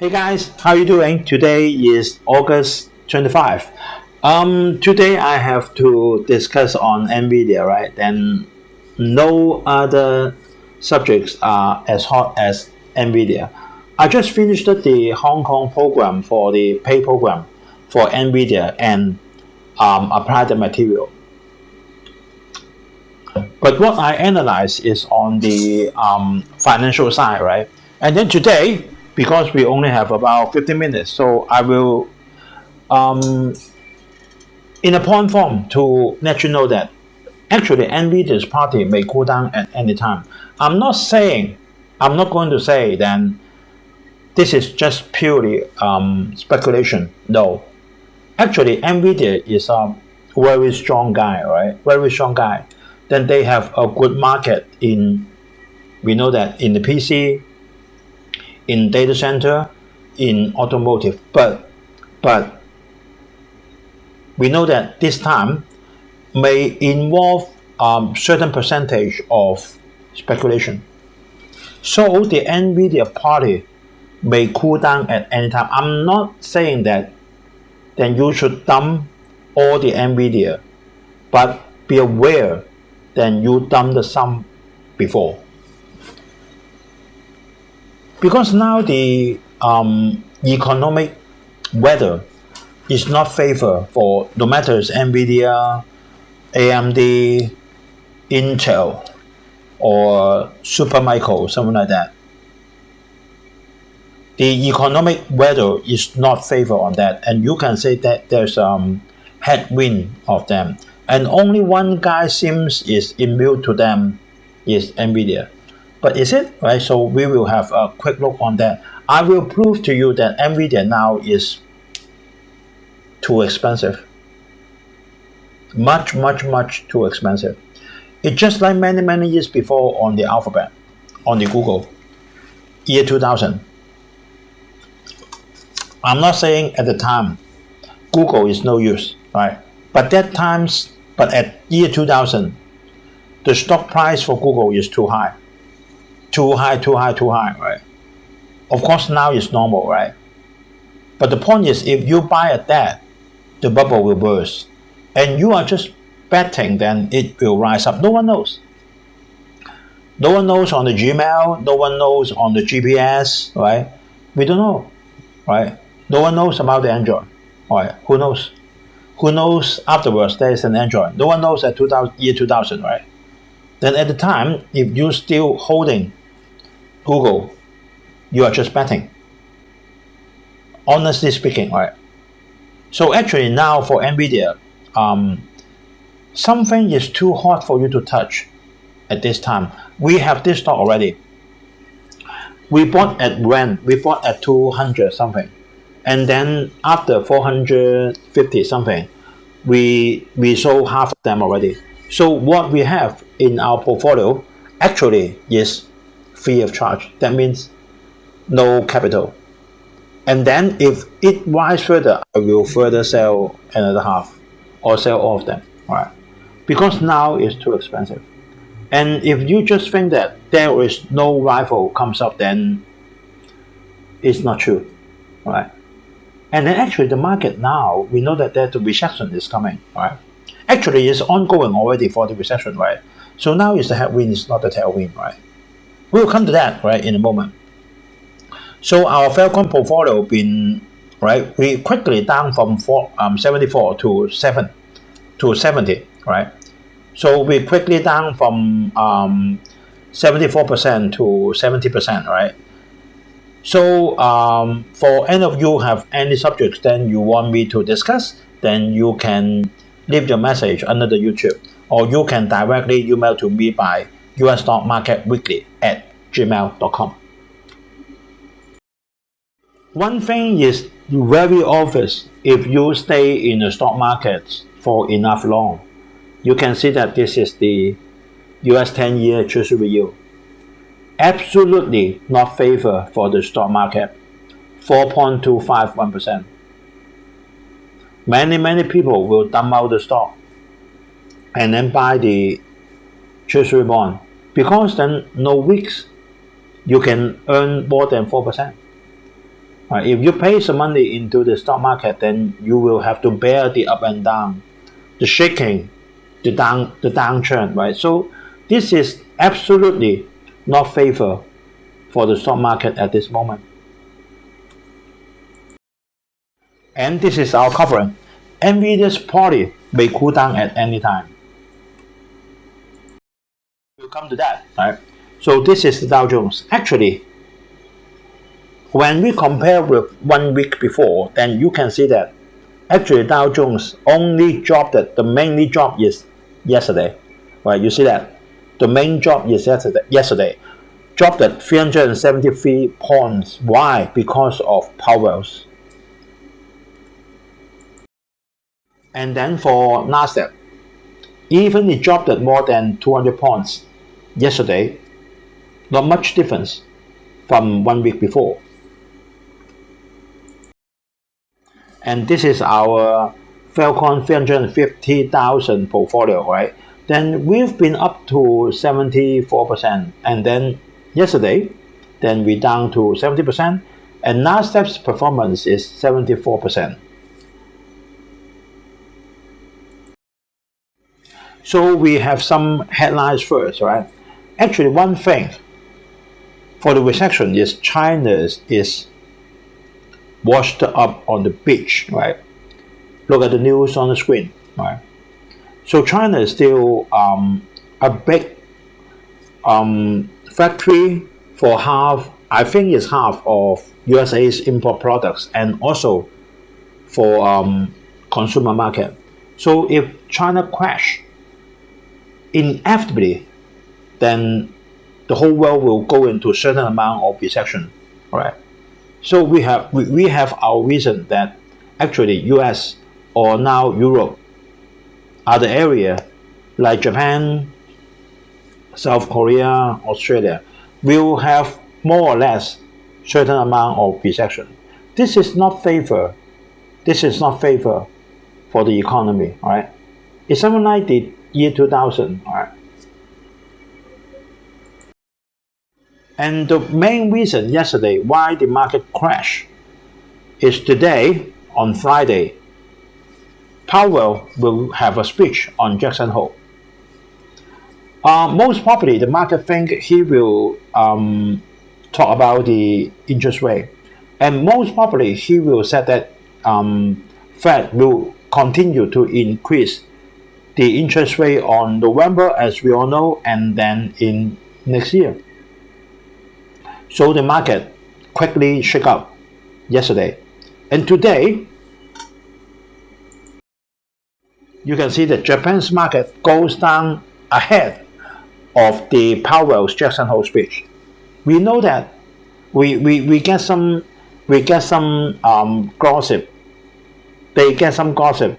Hey guys, how you doing? Today is August 25. Today I have to discuss on Nvidia, right? And no other subjects are as hot as Nvidia. I just finished the Hong Kong program for the pay program for Nvidia and applied the material. But what I analyze is on the financial side, right? And then today, because we only have about 15 minutes, so I will, in a point form, to let you know that actually NVIDIA's party may cool down at any time. I'm not going to say then this is just purely speculation. No, actually NVIDIA is a very strong guy, right? Very strong guy. Then they have a good market we know that in the PC, in data center, in automotive, but we know that this time may involve certain percentage of speculation. So the Nvidia party may cool down at any time. I'm not saying that then you should dump all the Nvidia, but be aware then you dump the sum before. Because now the economic weather is not favor for no matter it's Nvidia, AMD, Intel, or Supermicro, something like that. The economic weather is not favor on that, and you can say that there's headwind of them, and only one guy seems is immune to them is Nvidia. But is it right? So we will have a quick look on that. I will prove to you that Nvidia now is too expensive. Much too expensive. It's just like many years before on the Alphabet, on the Google, year 2000. I'm not saying at the time Google is no use, right? But at year 2000, the stock price for Google is too high. Too high, right? Of course now it's normal, right? But the point is if you buy at that, the bubble will burst. And you are just betting then it will rise up. No one knows. No one knows on the Gmail, no one knows on the GPS, right? We don't know, right? No one knows about the Android, right? Who knows? Who knows afterwards there is an Android? No one knows at year 2000, right? Then at the time, if you're still holding Google, you are just betting. Honestly speaking, right? So actually now for Nvidia, something is too hot for you to touch at this time. We have this stock already. We bought at when? We bought at 200 something. And then after 450 something, we sold half of them already. So what we have in our portfolio actually is free of charge. That means no capital. And then if it rises further, I will further sell another half or sell all of them. All right. Because now it's too expensive. And if you just think that there is no rival comes up, then it's not true. All right. And then actually the market now, we know that the recession is coming. All right. Actually, it's ongoing already for the recession, right? So now it's the headwind, it's not the tailwind, right? We'll come to that, right, in a moment. So our Falcon portfolio been, right, we quickly down from 74 to 70, right? So we quickly down from 74% to 70%, right? So for any of you have any subjects then you want me to discuss, then you can leave your message under the YouTube, or you can directly email to me by Usstockmarketweekly@gmail.com. One thing is very obvious if you stay in the stock market for enough long. You can see that this is the US 10-year Treasury yield. Absolutely not favor for the stock market, 4.251%. Many people will dump out the stock and then buy the Treasury bond, because then no weeks you can earn more than 4%. If you pay some money into the stock market, then you will have to bear the up and down, the shaking, the downturn, right? So this is absolutely not favor for the stock market at this moment. And this is our covering. Nvidia's party may cool down at any time. We'll come to that, right? So this is the Dow Jones. Actually, when we compare with 1 week before, then you can see that actually Dow Jones only dropped it. The mainly drop is yesterday, right? You see that the main drop is yesterday, dropped at 373 points. Why? Because of Powell's. And then for Nasdaq, even it dropped at more than 200 points yesterday. Not much difference from 1 week before. And this is our Falcon 350,000 portfolio, right? Then we've been up to 74%, and then yesterday, then we down to 70%, and Nasdaq's performance is 74%. So we have some headlines first, right? Actually, one thing for the recession is China is washed up on the beach, right? Look at the news on the screen, right? So China is still a big factory for half, I think it's half of USA's import products, and also for consumer market. So if China crash, inevitably, then the whole world will go into a certain amount of recession, right? So we have our reason that actually US or now Europe, other area like Japan, South Korea, Australia will have more or less certain amount of recession. This is not favor. This is not favor for the economy, right? It's something like the year 2000, right? And the main reason yesterday why the market crashed is today, on Friday, Powell will have a speech on Jackson Hole. Most probably, the market think he will talk about the interest rate, and most probably he will say that Fed will continue to increase the interest rate on November, as we all know, and then in next year. So the market quickly shook up yesterday, and today you can see that Japan's market goes down ahead of the Powell's Jackson Hole speech. We know that we get some gossip. They get some gossip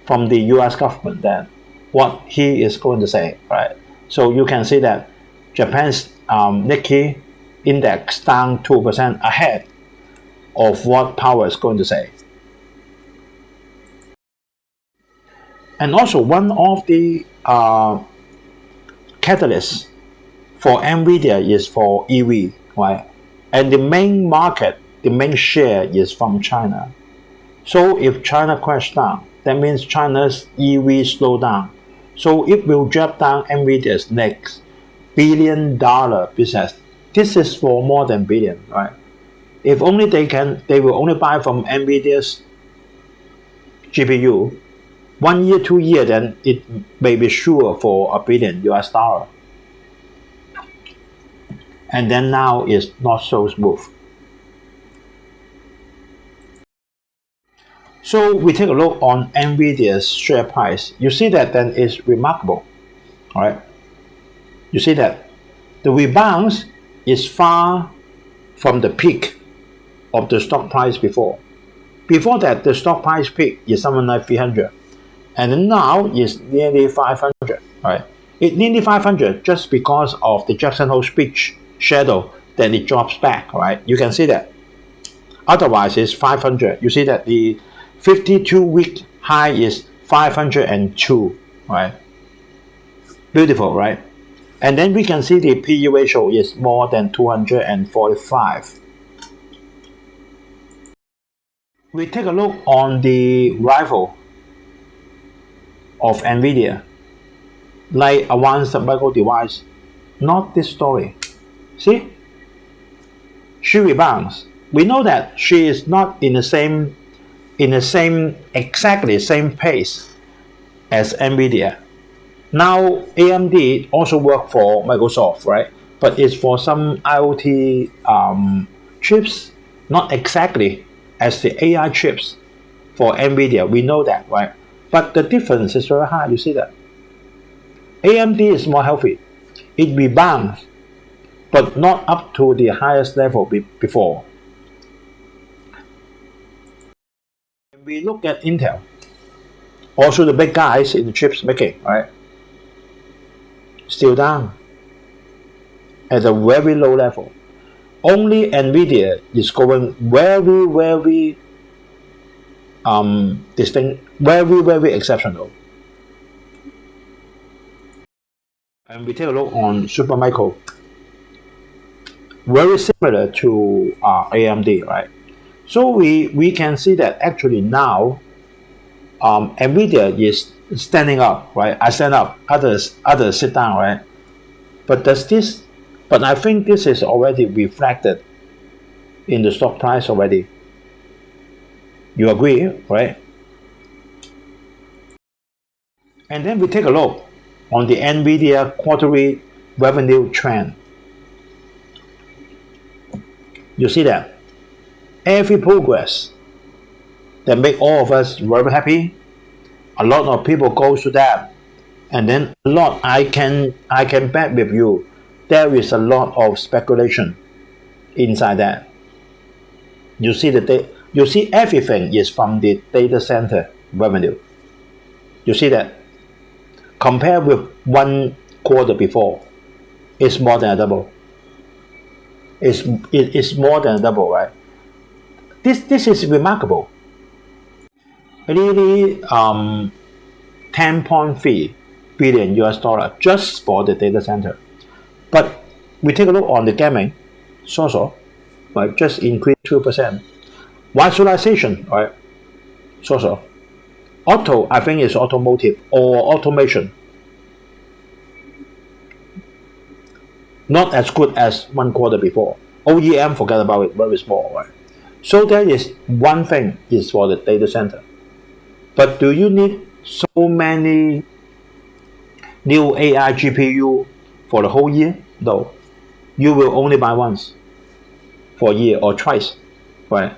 from the U.S. government that what he is going to say, right? So you can see that Japan's Nikkei index down 2% ahead of what Powell is going to say. And also one of the catalysts for Nvidia is for EV, right? And the main market, the main share is from China. So if China crash down, that means China's EV slow down. So it will drop down Nvidia's next billion-dollar business. This is for more than billion, right? If only they will only buy from Nvidia's GPU 1 year, 2 years, then it may be sure for $1 billion US. And then now it's not so smooth. So we take a look on Nvidia's share price. You see that then it's remarkable, all right? You see that the rebound is far from the peak of the stock price before. Before that, the stock price peak is something like 300, and then now it's nearly 500, right? It's nearly 500 just because of the Jackson Hole speech shadow, then it drops back, right? You can see that. Otherwise, it's 500. You see that the 52-week high is 502, right? Beautiful, right? And then we can see the PE ratio is more than 245. We take a look on the rival of Nvidia, like advanced medical device. Not this story. See, she rebounds. We know that she is not in the same exactly same pace as Nvidia. Now AMD also work for Microsoft, right? But it's for some IoT chips, not exactly as the AI chips for Nvidia. We know that, right? But the difference is very high. You see that AMD is more healthy. It rebounds, but not up to the highest level before. When we look at Intel, also the big guys in the chips making, right? Still down at a very low level. Only Nvidia is going very distinct, very exceptional. And we take a look on Supermicro, very similar to AMD, right? So we can see that actually now Nvidia is standing up, right? I stand up, others sit down, right? But does this? But I think this is already reflected in the stock price already. You agree, right? And then we take a look on the Nvidia quarterly revenue trend. You see that every progress that make all of us very happy, a lot of people go to that, and then a lot I can bet with you there is a lot of speculation inside that. You see you see everything is from the data center revenue. You see that compared with 1 quarter before, it's more than a double. It's more than a double, right? This is remarkable. Really, 10.3 billion US dollar just for the data center. But we take a look on the gaming, so right, just increased 2%. Visualization, right, so. Auto, I think is automotive or automation. Not as good as 1 quarter before. OEM, forget about it, very small, right? So there is one thing is for the data center. But do you need so many new AI GPU for the whole year? No. You will only buy once for a year or twice, right?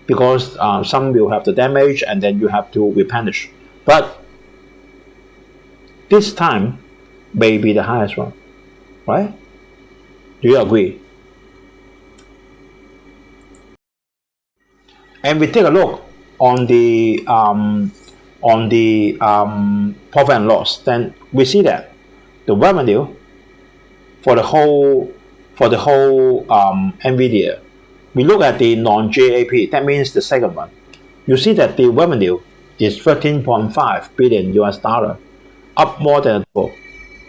Because some will have the damage and then you have to replenish. But this time may be the highest one, right? Do you agree? And we take a look on the profit and loss. Then we see that the revenue for the whole Nvidia. We look at the non-GAAP. That means the second one. You see that the revenue is 13.5 billion US dollar, up more than double,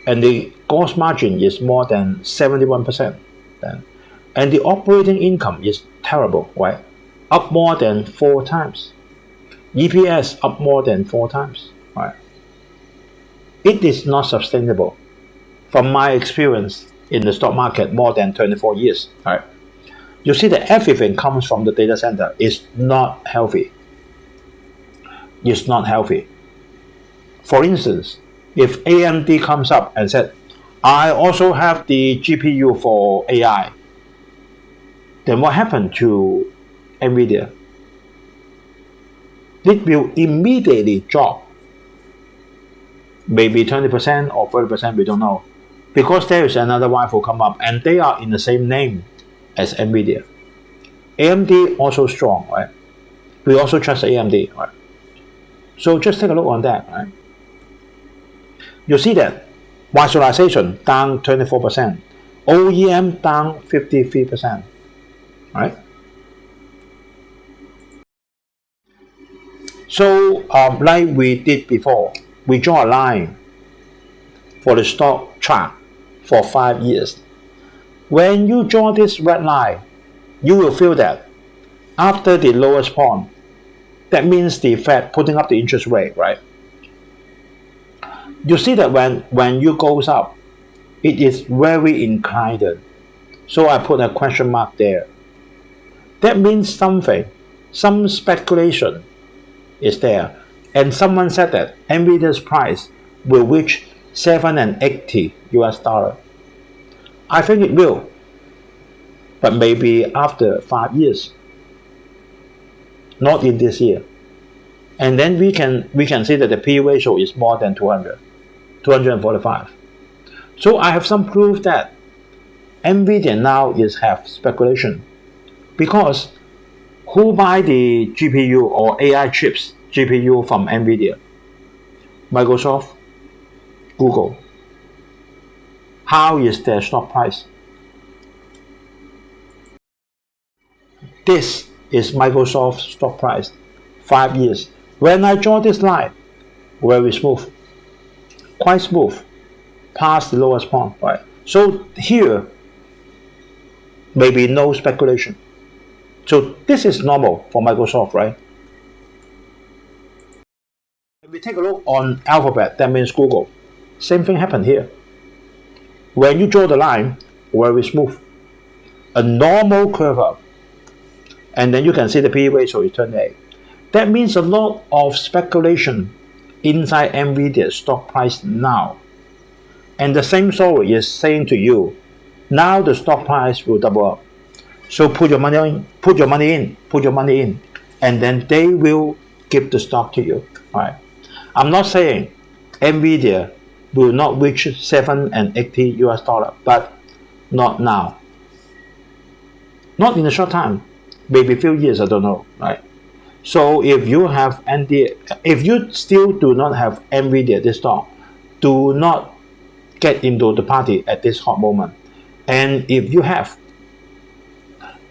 and the gross margin is more than 71%. Then, and the operating income is terrible, right? Up more than 4 times. EPS up more than 4 times, right? It is not sustainable. From my experience in the stock market, more than 24 years, right? You see that everything comes from the data center. It's not healthy. It's not healthy. For instance, if AMD comes up and said, I also have the GPU for AI, then what happened to Nvidia? It will immediately drop. Maybe 20% or 30%, we don't know. Because there is another rival come up and they are in the same name as Nvidia. AMD also strong, right? We also trust AMD, right? So just take a look on that, right? You see that visualization down 24%, OEM down 53%, right? So like we did before, we draw a line for the stock chart for 5 years. When you draw this red line, you will feel that after the lowest point, That means the Fed putting up the interest rate, right? You see that when you goes up, it is very inclined. So I put a question mark there. That means something, some speculation is there. And someone said that Nvidia's price will reach 780 US dollar. I think it will, but maybe after 5 years, not in this year. And then we can see that the P ratio is more than 200, 245. So I have some proof that Nvidia now is have speculation, because who buy the GPU or AI chips GPU from Nvidia? Microsoft, Google. How is their stock price? This is Microsoft's stock price, 5 years. When I draw this line, very smooth, quite smooth, past the lowest point, right? So here, maybe no speculation. So this is normal for Microsoft, right? If we take a look on Alphabet, that means Google. Same thing happened here. When you draw the line, very smooth, a normal curve up, and then you can see the P ratio is 28. That means a lot of speculation inside Nvidia's stock price now. And the same story is saying to you, now the stock price will double up. So put your money in, put your money in, and then they will give the stock to you. All right. I'm not saying Nvidia will not reach 780 US dollar, but not now. Not in a short time, maybe a few years, I don't know. Right. So if you have if you still do not have Nvidia this stock, do not get into the party at this hot moment. And if you have,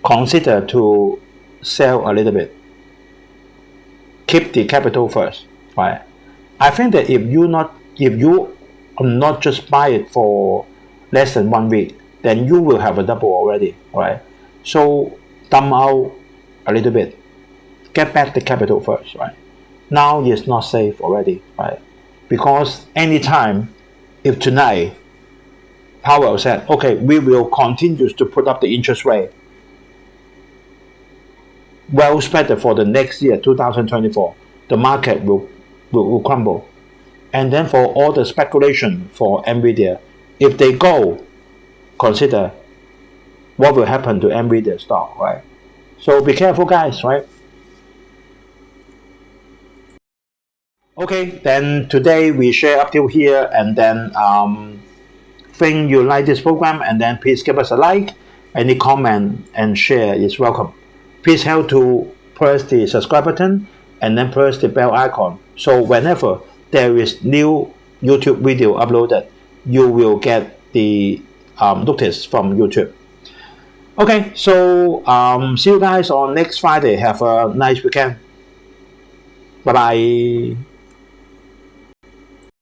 consider to sell a little bit. Keep the capital first, right? I think that if you not just buy it for less than 1 week, then you will have a double already, right? So dump out a little bit. Get back the capital first, right? Now it's not safe already, right? Because anytime, if tonight Powell said, okay, we will continue to put up the interest rate, well spread for the next year, 2024, the market will crumble. And then for all the speculation for Nvidia, if they go, consider what will happen to Nvidia stock, right? So be careful, guys, right? Okay, then today we share up till here, and then think you like this program, and then please give us a like. Any comment and share is welcome. Please help to press the subscribe button and then press the bell icon, so whenever there is new YouTube video uploaded, you will get the notice from YouTube. Okay, so see you guys on next Friday. Have a nice weekend. Bye bye.